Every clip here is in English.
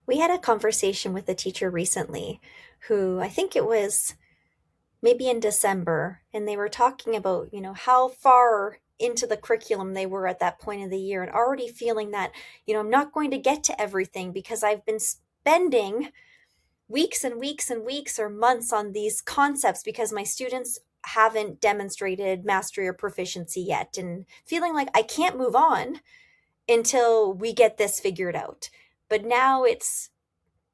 We had a conversation with a teacher recently who I think it was maybe in December, and they were talking about, how far into the curriculum they were at that point of the year and already feeling that, I'm not going to get to everything because I've been spending weeks and weeks and weeks or months on these concepts because my students haven't demonstrated mastery or proficiency yet, and feeling like I can't move on until we get this figured out. But now it's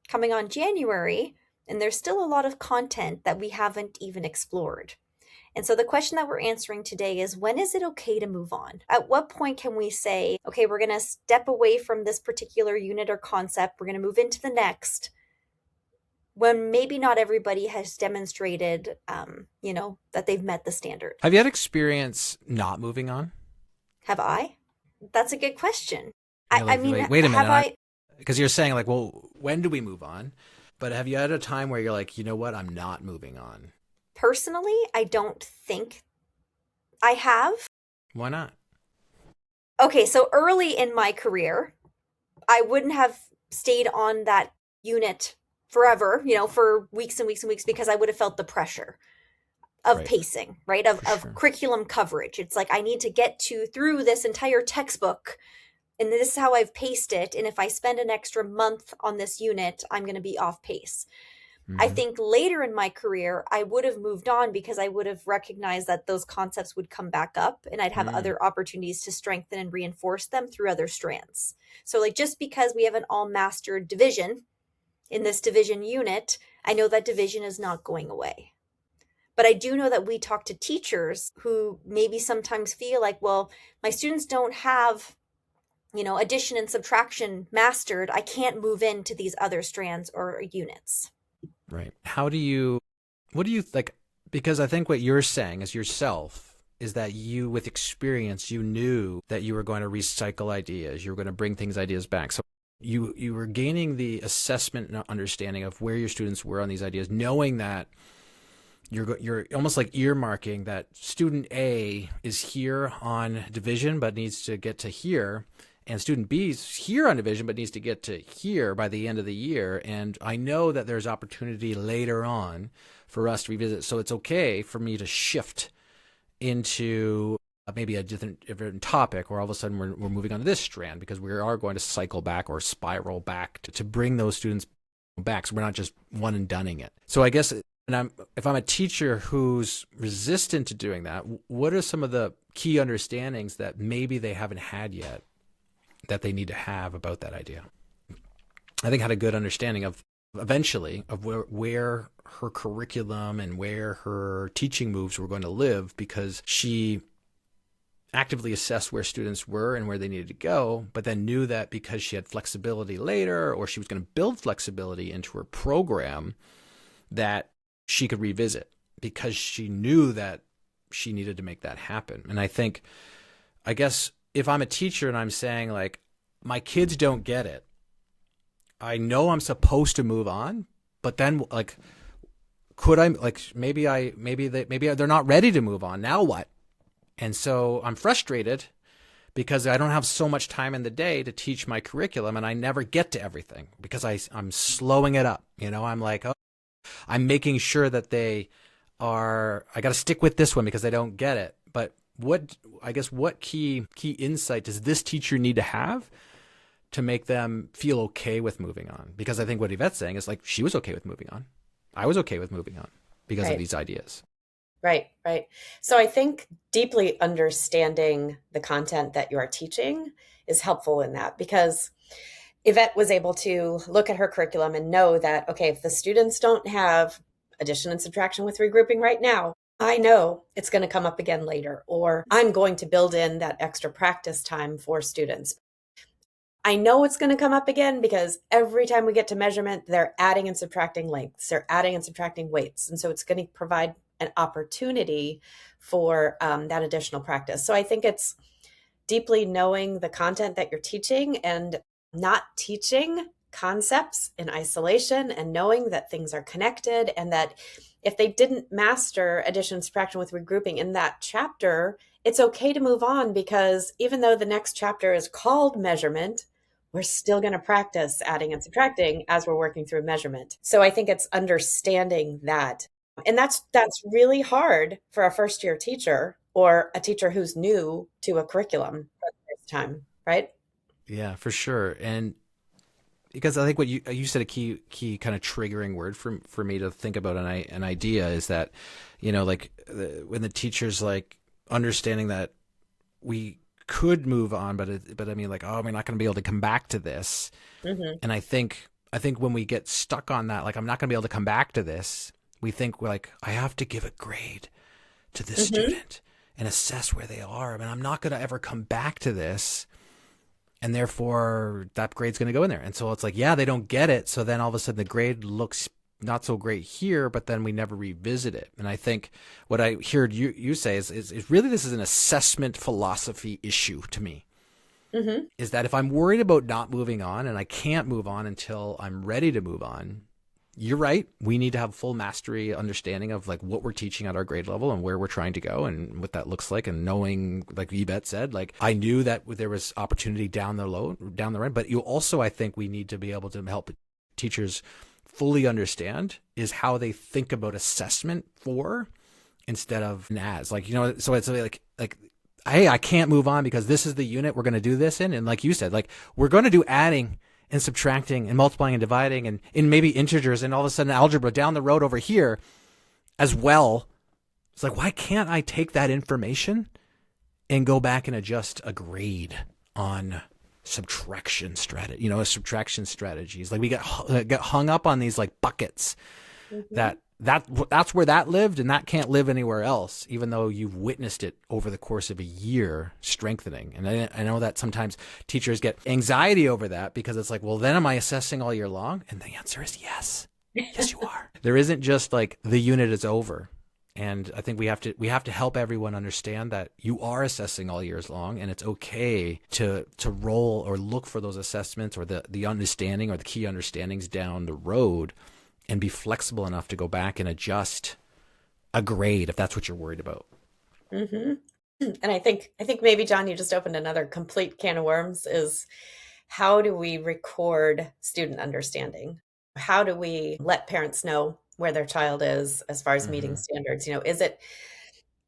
coming on January, and there's still a lot of content that we haven't even explored. And so the question that we're answering today is, when is it okay to move on? At what point can we say, okay, we're going to step away from this particular unit or concept, we're going to move into the next, when maybe not everybody has demonstrated, that they've met the standard? Have you had experience not moving on? Have I? That's a good question. You're I like, mean, wait a have minute, I because you're saying like, well, when do we move on? But have you had a time where you're like, you know what, I'm not moving on? personally? I don't think I have. Why not? Okay, so early in my career, I wouldn't have stayed on that unit forever, for weeks and weeks and weeks, because I would have felt the pressure of Right, pacing, right? Of for of sure. curriculum coverage. It's like I need to get to through this entire textbook, and this is how I've paced it. And if I spend an extra month on this unit, I'm going to be off pace. I Hmm. think later in my career, I would have moved on because I would have recognized that those concepts would come back up and I'd have Mm. other opportunities to strengthen and reinforce them through other strands. So, like, just because we have an all mastered division in this division unit, I know that division is not going away. But I do know that we talk to teachers who maybe sometimes feel like, well, my students don't have, addition and subtraction mastered. I can't move into these other strands or units. Right. What do you like? Because I think what you're saying as yourself is that you, with experience, you knew that you were going to recycle ideas, you were going to bring ideas back. So you were gaining the assessment and understanding of where your students were on these ideas, knowing that you're almost like earmarking that student A is here on division but needs to get to here, and student B is here on division but needs to get to here by the end of the year. And I know that there's opportunity later on for us to revisit. So it's okay for me to shift into maybe a different topic, or all of a sudden we're moving on to this strand because we are going to cycle back or spiral back to bring those students back. So we're not just one and doneing it. So I guess, if I'm a teacher who's resistant to doing that, what are some of the key understandings that maybe they haven't had yet that they need to have about that idea? I think I had a good understanding of eventually of where her curriculum and where her teaching moves were going to live, because she actively assessed where students were and where they needed to go, but then knew that because she had flexibility later, or she was going to build flexibility into her program, that she could revisit because she knew that she needed to make that happen. And I guess if I'm a teacher and I'm saying like, my kids don't get it, I know I'm supposed to move on, but then like, could I, like, maybe they're not ready to move on. Now what? And so I'm frustrated because I don't have so much time in the day to teach my curriculum, and I never get to everything because I'm slowing it up. I'm like, oh, I'm making sure that I got to stick with this one because they don't get it. But what key insight does this teacher need to have to make them feel okay with moving on? Because I think what Yvette's saying is like, she was okay with moving on. I was okay with moving on because of Right, these ideas. right, right. So I think deeply understanding the content that you are teaching is helpful in that, because Yvette was able to look at her curriculum and know that, okay, if the students don't have addition and subtraction with regrouping right now, I know it's going to come up again later, or I'm going to build in that extra practice time for students. I know it's going to come up again because every time we get to measurement, they're adding and subtracting lengths, they're adding and subtracting weights. And so it's going to provide an opportunity for that additional practice. So I think it's deeply knowing the content that you're teaching and not teaching concepts in isolation, and knowing that things are connected, and that if they didn't master addition and subtraction with regrouping in that chapter, it's okay to move on, because even though the next chapter is called measurement, we're still going to practice adding and subtracting as we're working through measurement. So I think it's understanding that. And that's really hard for a first year teacher or a teacher who's new to a curriculum for the first time, right? Yeah, for sure. And because I think what you said, a key kind of triggering word for me to think about an idea is that, like when the teacher's like understanding that we could move on, but I mean, like, oh, we're not going to be able to come back to this. Mm-hmm. And I think when we get stuck on that, like, I'm not going to be able to come back to this, we think, like, I have to give a grade to this Mm-hmm. student and assess where they are. I mean, I'm not going to ever come back to this, and therefore that grade's going to go in there. And so it's like, yeah, they don't get it. So then all of a sudden the grade looks not so great here, but then we never revisit it. And I think what I heard you say is really, this is an assessment philosophy issue to me. Mm-hmm. Is that if I'm worried about not moving on and I can't move on until I'm ready to move on, you're right. We need to have full mastery, understanding of like what we're teaching at our grade level and where we're trying to go and what that looks like. And knowing, like Yvette said, like I knew that there was opportunity down the road, but you also, I think we need to be able to help teachers fully understand is how they think about assessment instead of as, like, so it's like, hey, I can't move on because this is the unit we're going to do this in. And like you said, like we're going to do adding and subtracting and multiplying and dividing and in maybe integers and all of a sudden algebra down the road over here as well. It's like, why can't I take that information and go back and adjust a grade on subtraction strategy, subtraction strategies? Like we get hung up on these like buckets Mm-hmm. that's where that lived and that can't live anywhere else, even though you've witnessed it over the course of a year strengthening. And I know that sometimes teachers get anxiety over that because it's like, well, then am I assessing all year long? And the answer is yes. Yes, you are. There isn't just like the unit is over. And I think we have to help everyone understand that you are assessing all years long, and it's okay to roll or look for those assessments or the understanding or the key understandings down the road, and be flexible enough to go back and adjust a grade if that's what you're worried about. Mm-hmm. And I think maybe, John, you just opened another complete can of worms, is how do we record student understanding? How do we let parents know where their child is as far as meeting Mm-hmm. standards?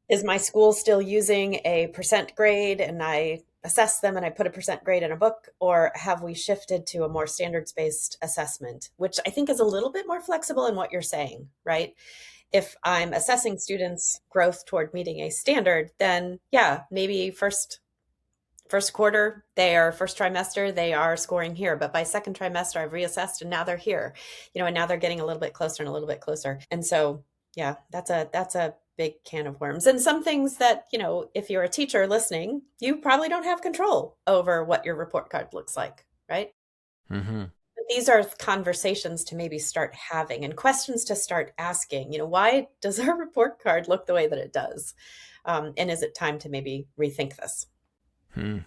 Is my school still using a percent grade and I assess them and I put a percent grade in a book? Or have we shifted to a more standards-based assessment, which I think is a little bit more flexible in what you're saying, right? If I'm assessing students' growth toward meeting a standard, then yeah, maybe first quarter, first trimester, they are scoring here. But by second trimester, I've reassessed and now they're here, and now they're getting a little bit closer and a little bit closer. And so, yeah, that's a big can of worms. And some things that, if you're a teacher listening, you probably don't have control over what your report card looks like, right? Mm-hmm. But these are conversations to maybe start having and questions to start asking, why does our report card look the way that it does? And is it time to maybe rethink this? Hmm.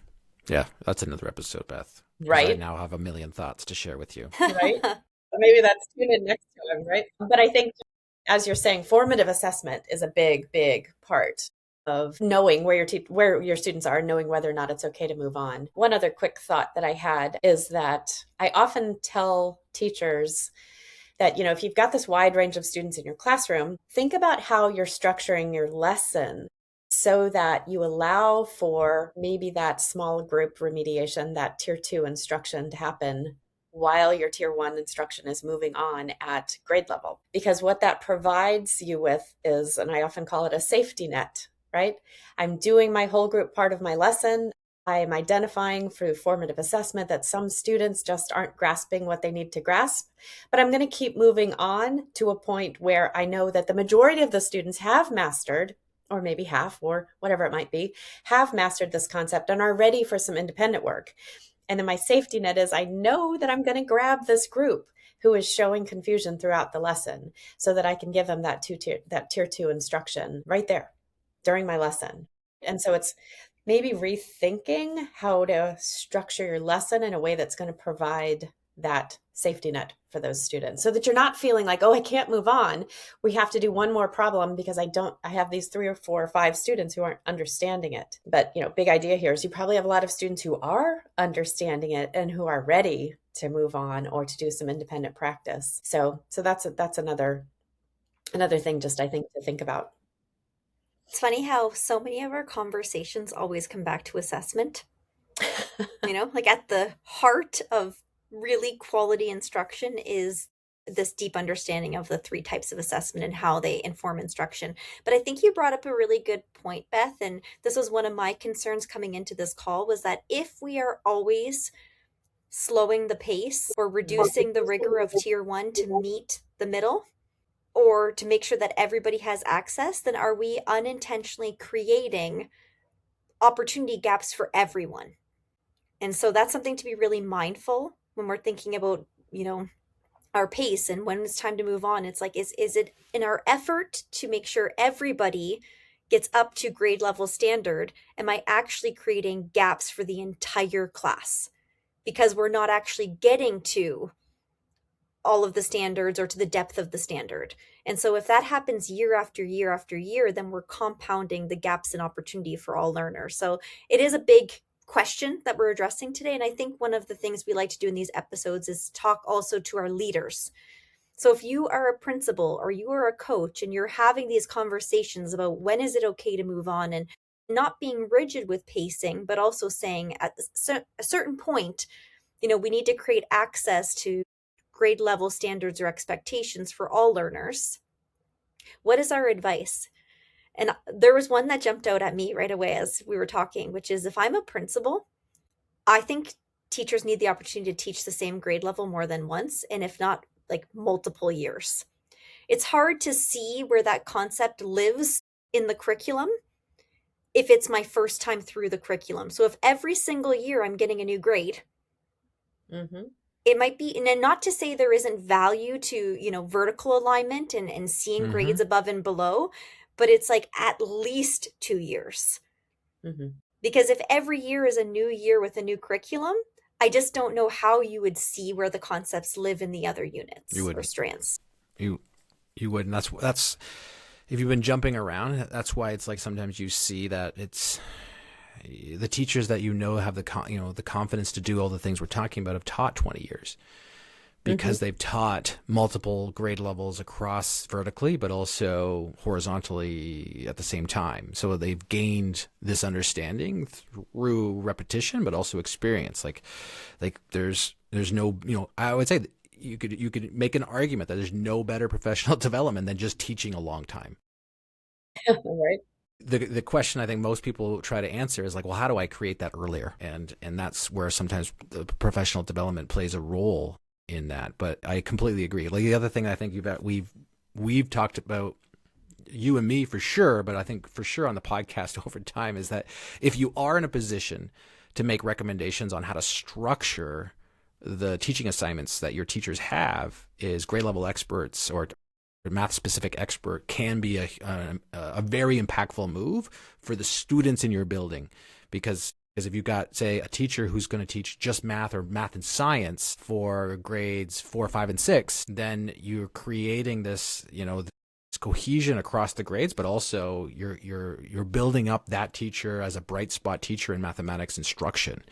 Yeah, that's another episode, Beth. Because I Right? now have a million thoughts to share with you. Right? Maybe that's tune in next time, right? But I think, as you're saying, formative assessment is a big, big part of knowing where your students are, knowing whether or not it's okay to move on. One other quick thought that I had is that I often tell teachers that, if you've got this wide range of students in your classroom, think about how you're structuring your lesson so that you allow for maybe that small group remediation, that tier 2 instruction to happen while your tier 1 instruction is moving on at grade level. Because what that provides you with is, and I often call it a safety net, right? I'm doing my whole group part of my lesson. I'm identifying through formative assessment that some students just aren't grasping what they need to grasp, but I'm going to keep moving on to a point where I know that the majority of the students have mastered, or maybe half, or whatever it might be, have mastered this concept and are ready for some independent work. And then my safety net is I know that I'm going to grab this group who is showing confusion throughout the lesson so that I can give them that tier 2 instruction right there during my lesson. And so it's maybe rethinking how to structure your lesson in a way that's going to provide that safety net for those students so that you're not feeling like, oh, I can't move on. We have to do one more problem because I have these 3 or 4 or 5 students who aren't understanding it. But, big idea here is you probably have a lot of students who are understanding it and who are ready to move on or to do some independent practice. So that's another thing just I think to think about. It's funny how so many of our conversations always come back to assessment. Like at the heart of really quality instruction is this deep understanding of the 3 types of assessment and how they inform instruction. But I think you brought up a really good point, Beth, and this was one of my concerns coming into this call, was that if we are always slowing the pace or reducing the rigor of tier 1 to meet the middle, or to make sure that everybody has access, then are we unintentionally creating opportunity gaps for everyone? And so that's something to be really mindful when we're thinking about, our pace and when it's time to move on. It's like, is it in our effort to make sure everybody gets up to grade level standard? Am I actually creating gaps for the entire class? Because we're not actually getting to all of the standards or to the depth of the standard. And so if that happens year after year after year, then we're compounding the gaps in opportunity for all learners. So it is a big question that we're addressing today. And I think one of the things we like to do in these episodes is talk also to our leaders. So if you are a principal or you are a coach and you're having these conversations about when is it okay to move on, and not being rigid with pacing, but also saying at a certain point, we need to create access to grade level standards or expectations for all learners. What is our advice? And there was one that jumped out at me right away as we were talking, which is, if I'm a principal, I think teachers need the opportunity to teach the same grade level more than once, and if not, like multiple years. It's hard to see where that concept lives in the curriculum if it's my first time through the curriculum. So if every single year I'm getting a new grade, it might be, and not to say there isn't value to, vertical alignment and seeing grades above and below, but it's like at least 2 years. Because if every year is a new year with a new curriculum, I just don't know how you would see where the concepts live in the other units or strands. You wouldn't. That's if you've been jumping around, that's why it's like sometimes you see that it's the teachers that have the confidence to do all the things we're talking about have taught 20 years because they've taught multiple grade levels across vertically, but also horizontally at the same time. So they've gained this understanding through repetition, but also experience. Like there's no, I would say that you could make an argument that there's no better professional development than just teaching a long time. Right. The question I think most people try to answer is like, well, how do I create that earlier? And that's where sometimes the professional development plays a role in that. But I completely agree. Like the other thing I think we've talked about, you and me for sure, but I think for sure on the podcast over time, is that if you are in a position to make recommendations on how to structure the teaching assignments that your teachers have, is grade level experts or math specific expert can be a very impactful move for the students in your building. Because if you've got, say, a teacher who's going to teach just math or math and science for grades 4, 5, and 6, then you're creating this, this cohesion across the grades, but also you're building up that teacher as a bright spot teacher in mathematics instruction,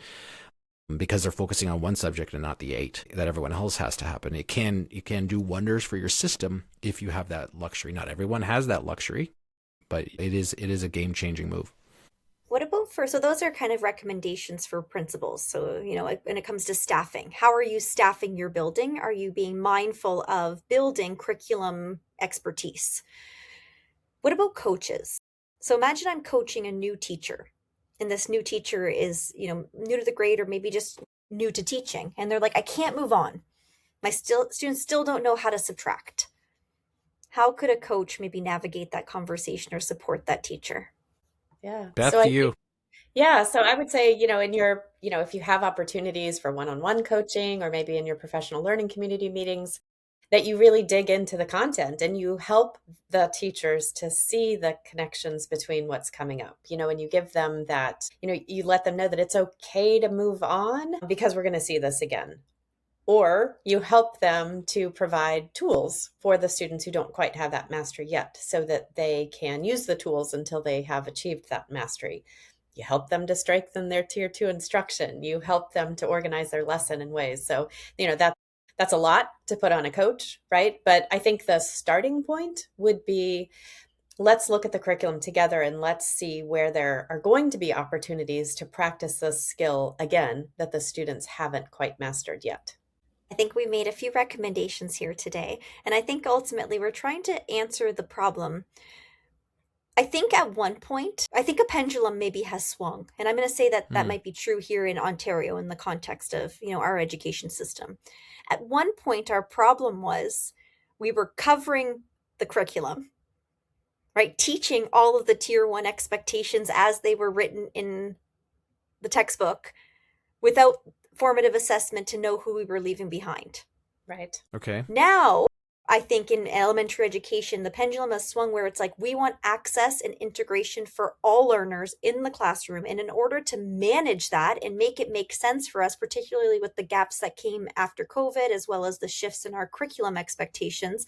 because they're focusing on one subject and not the 8 that everyone else has to happen. You can do wonders for your system if you have that luxury. Not everyone has that luxury, but it is a game-changing move. What about so those are kind of recommendations for principals. So, when it comes to staffing, how are you staffing your building? Are you being mindful of building curriculum expertise? What about coaches? So imagine I'm coaching a new teacher, and this new teacher is, new to the grade or maybe just new to teaching. And they're like, I can't move on. My students still don't know how to subtract. How could a coach maybe navigate that conversation or support that teacher? Yeah. Beth, So to you. so I would say, in your, if you have opportunities for one-on-one coaching or maybe in your professional learning community meetings, that you really dig into the content and you help the teachers to see the connections between what's coming up, and you give them that, you let them know that it's okay to move on because we're going to see this again. or you help them to provide tools for the students who don't quite have that mastery yet so that they can use the tools until they have achieved that mastery. You help them to strengthen their tier 2 instruction. You help them to organize their lesson in ways. So, that's a lot to put on a coach, right? But I think the starting point would be, let's look at the curriculum together and let's see where there are going to be opportunities to practice this skill again that the students haven't quite mastered yet. I think we made a few recommendations here today, and I think ultimately we're trying to answer the problem. I think at one point, I think a pendulum maybe has swung, and I'm going to say that that might be true here in Ontario in the context of, our education system. At one point, our problem was we were covering the curriculum, right? Teaching all of the tier 1 expectations as they were written in the textbook without formative assessment to know who we were leaving behind. Right. Okay. Now, I think in elementary education, the pendulum has swung where it's like we want access and integration for all learners in the classroom. And in order to manage that and make it make sense for us, particularly with the gaps that came after COVID, as well as the shifts in our curriculum expectations,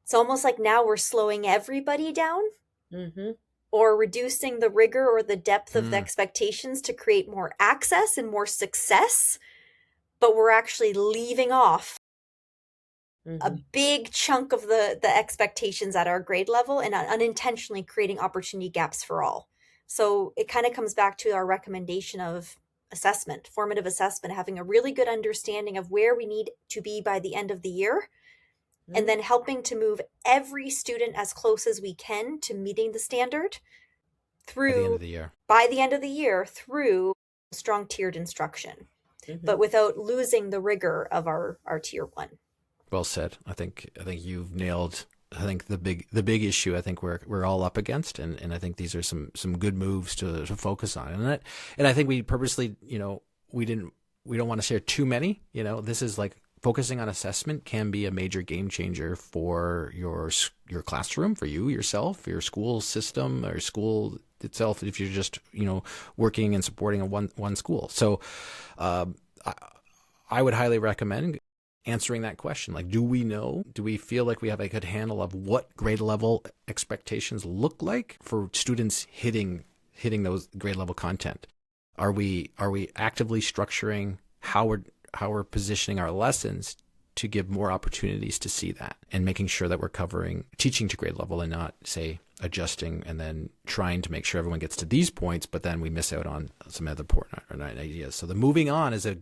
it's almost like now we're slowing everybody down. Mm-hmm. Or reducing the rigor or the depth of the expectations to create more access and more success, but we're actually leaving off a big chunk of the expectations at our grade level and unintentionally creating opportunity gaps for all. So it kind of comes back to our recommendation of assessment, formative assessment, having a really good understanding of where we need to be by the end of the year, and then helping to move every student as close as we can to meeting the standard through by the end of the year through strong tiered instruction, but without losing the rigor of our tier 1. Well said. I think you've nailed the big issue I think we're all up against, and I think these are some good moves to focus on. And I think we purposely, we don't want to share too many. This is like focusing on assessment can be a major game changer for your classroom, for you yourself, your school system or school itself, if you're just working and supporting a one school. So I would highly recommend answering that question. Like, do we feel like we have a good handle of what grade level expectations look like for students hitting those grade level content? Are we actively structuring how we're positioning our lessons to give more opportunities to see that, and making sure that we're covering teaching to grade level and not, say, adjusting and then trying to make sure everyone gets to these points, but then we miss out on some other important ideas. So the moving on is a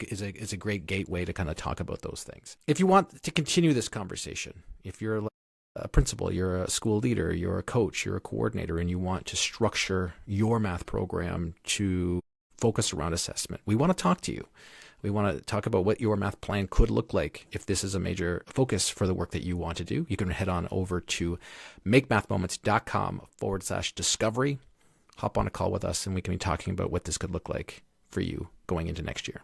great gateway to kind of talk about those things. If you want to continue this conversation, if you're a principal, you're a school leader, you're a coach, you're a coordinator, and you want to structure your math program to focus around assessment, we want to talk to you. We want to talk about what your math plan could look like if this is a major focus for the work that you want to do. You can head on over to makemathmoments.com/discovery. Hop on a call with us, and we can be talking about what this could look like for you going into next year.